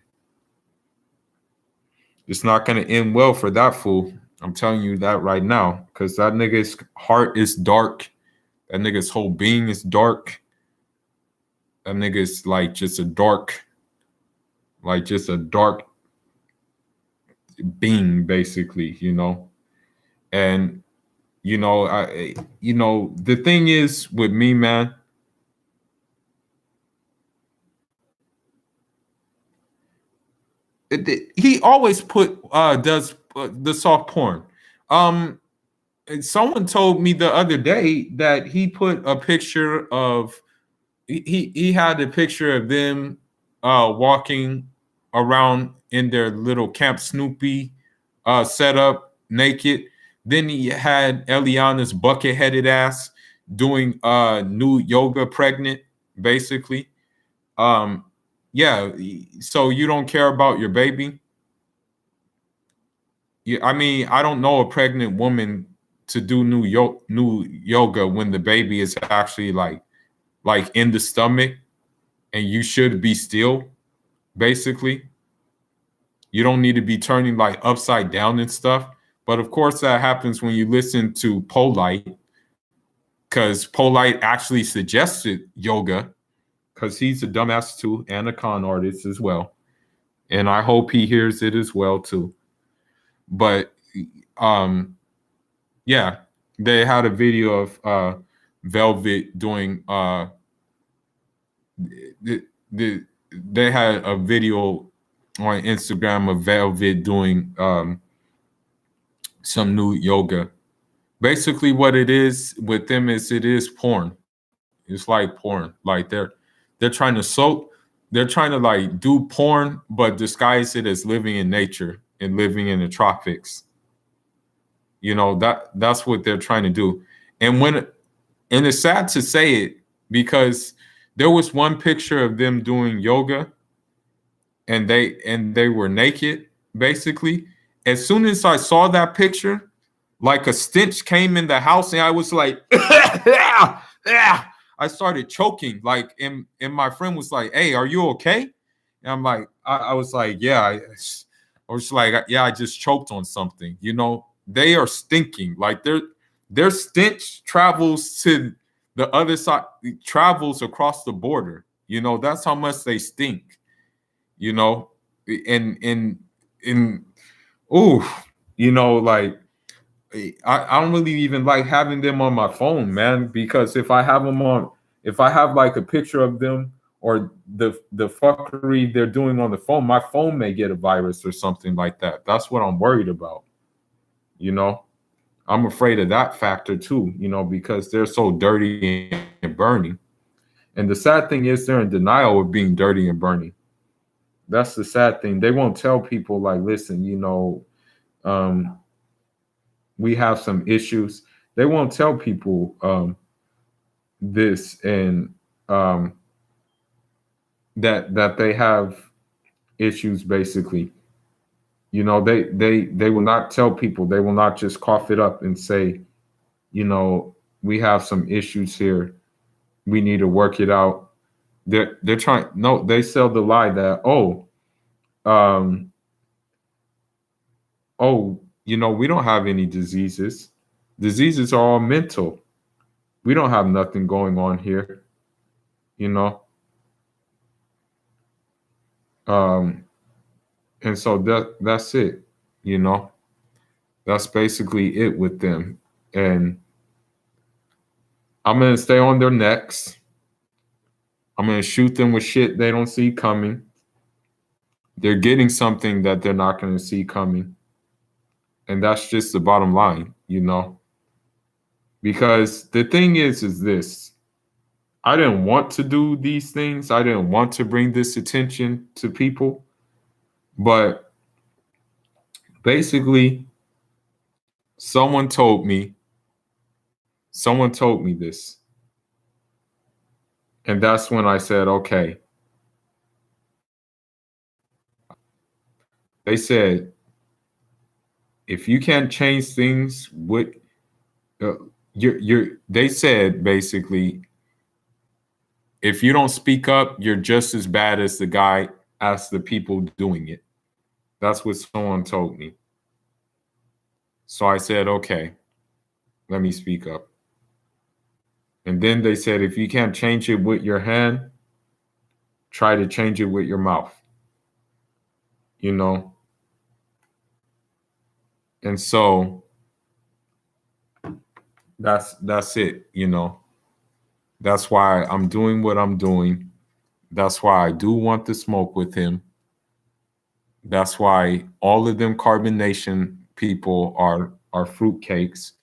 Speaker 1: it's not going to end well for that fool. I'm telling you that right now, because that nigga's heart is dark. That nigga's whole being is dark. That nigga's like just a dark being, basically, you know. And you know, the thing is with me, man. He always does the soft porn. Someone told me the other day that he put a picture of he had a picture of them walking around in their little Camp Snoopy setup naked. Then he had Eliana's bucket-headed ass doing new yoga pregnant, basically. Yeah, so you don't care about your baby? Yeah, I mean, I don't know a pregnant woman to do new yoga when the baby is actually like in the stomach and you should be still, basically. You don't need to be turning like upside down and stuff. But of course that happens when you listen to Polite, because Polite actually suggested yoga, because he's a dumbass too and a con artist as well. And I hope he hears it as well too. But yeah, they had a video of Velvet doing they had a video on Instagram of Velvet doing some new yoga. Basically what it is with them is it is porn. It's like porn. Like they're trying to they're trying to like do porn but disguise it as living in nature and living in the tropics. You know, that's what they're trying to do. And it's sad to say it, because there was one picture of them doing yoga and they were naked, basically. As soon as I saw that picture, like a stench came in the house and I was like, yeah, yeah. I started choking, like, and my friend was like, hey, are you okay? And I'm like, I was like, yeah, I was like, yeah, I just choked on something. You know, they are stinking. Like their stench travels to the other side, travels across the border. You know, that's how much they stink. You know, and oh, you know, like I don't really even like having them on my phone, man, because if I have like a picture of them or the fuckery they're doing on the phone, my phone may get a virus or something like that. That's what I'm worried about. You know, I'm afraid of that factor too, you know, because they're so dirty and burning. And the sad thing is they're in denial of being dirty and burning. that's the sad thing. They won't tell people like, listen, we have some issues. They won't tell people this and um, that they have issues. Basically, they will not tell people. They will not just cough it up and say, you know, we have some issues here. We need to work it out. They're trying. No, they sell the lie that um, we don't have any diseases. Diseases are all mental. We don't have nothing going on here. You know, um, and so that's it. You know, that's basically it with them. And I'm gonna stay on their necks. I'm gonna shoot them with shit they don't see coming. They're getting something that they're not gonna see coming. And that's just the bottom line, Because the thing is this. I didn't want to do these things. I didn't want to bring this attention to people. But basically, someone told me this. And that's when I said, okay. They said, if you can't change things, they said basically, if you don't speak up, you're just as bad as the people doing it. That's what someone told me. So I said, okay, let me speak up. And then they said, if you can't change it with your hand, try to change it with your mouth. And so that's it. That's why I'm doing what I'm doing. That's why I do want to smoke with him. That's why all of them Carbonation people are fruitcakes.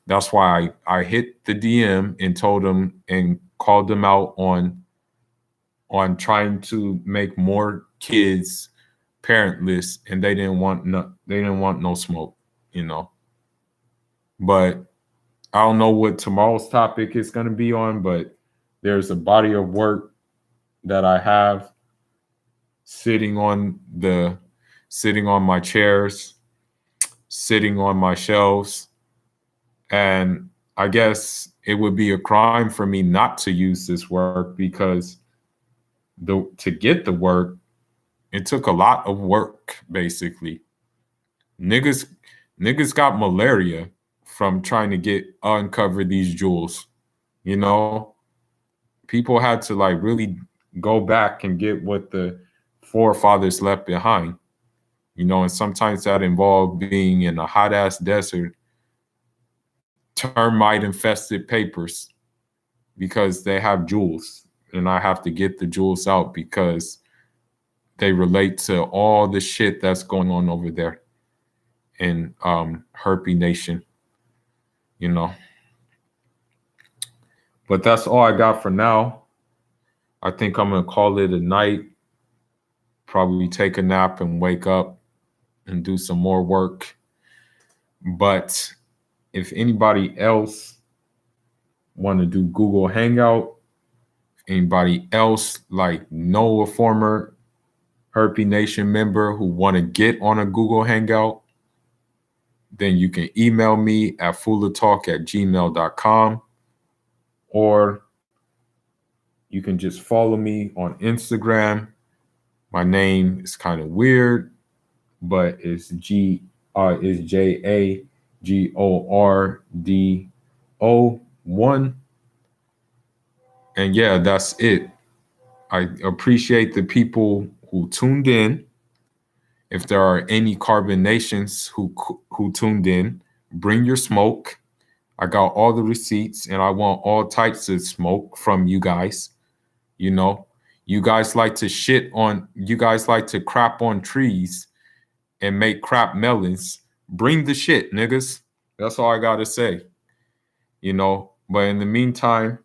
Speaker 1: That's why I hit the DM and told them and called them out on trying to make more kids parentless, and they didn't want no smoke, But I don't know what tomorrow's topic is going to be on, but there's a body of work that I have sitting on my chairs, sitting on my shelves. And I guess it would be a crime for me not to use this work because to get the work, it took a lot of work, basically. Niggas got malaria from trying to uncover these jewels. People had to like really go back and get what the forefathers left behind. And sometimes that involved being in a hot ass desert, termite infested papers, because they have jewels, and I have to get the jewels out because they relate to all the shit that's going on over there in Herpy Nation, But that's all I got for now. I think I'm gonna call it a night. Probably take a nap and wake up and do some more work. But if anybody else want to do Google Hangout, anybody else like know a former Herpy Nation member who want to get on a Google Hangout, then you can email me at foolatalk@gmail.com, or you can just follow me on Instagram. My name is kind of weird, but it's JAGORDO1. And yeah, that's it. I appreciate the people who tuned in. If there are any Carbonations who tuned in, bring your smoke. I got all the receipts, and I want all types of smoke from you guys. You guys like to crap on trees and make crap melons. Bring the shit, niggas. That's all I got to say. But in the meantime,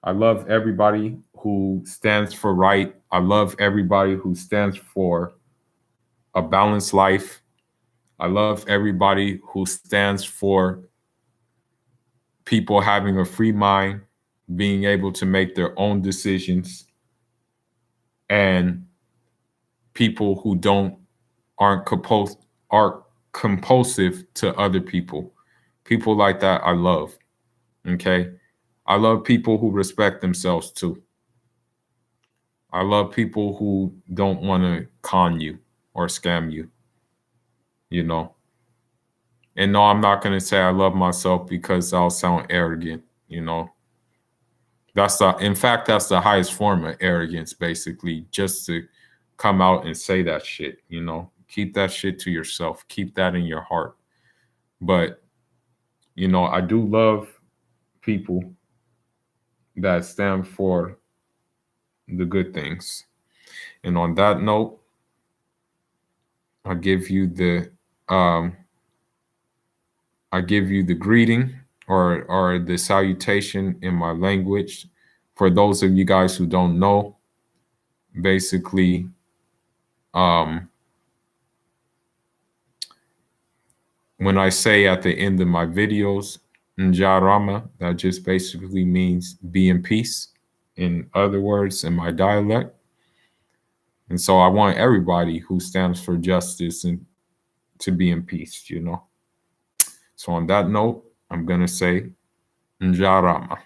Speaker 1: I love everybody who stands for right. I love everybody who stands for a balanced life. I love everybody who stands for people having a free mind, being able to make their own decisions, and people who don't aren't compulsive are compulsive to other people. People like that I love. Okay. I love people who respect themselves too. I love people who don't want to con you or scam you, you know. And no, I'm not going to say I love myself because I'll sound arrogant, you know. In fact, that's the highest form of arrogance, basically, just to come out and say that shit, you know. Keep that shit to yourself. Keep that in your heart. But, you know, I do love people that stand for the good things. And on that note, I give you the um I give you the greeting or the salutation in my language. For those of you guys who don't know, basically, when I say at the end of my videos, Njarama, that just basically means be in peace, in other words, in my dialect. And so I want everybody who stands for justice and to be in peace, you know. So on that note, I'm going to say Njarama.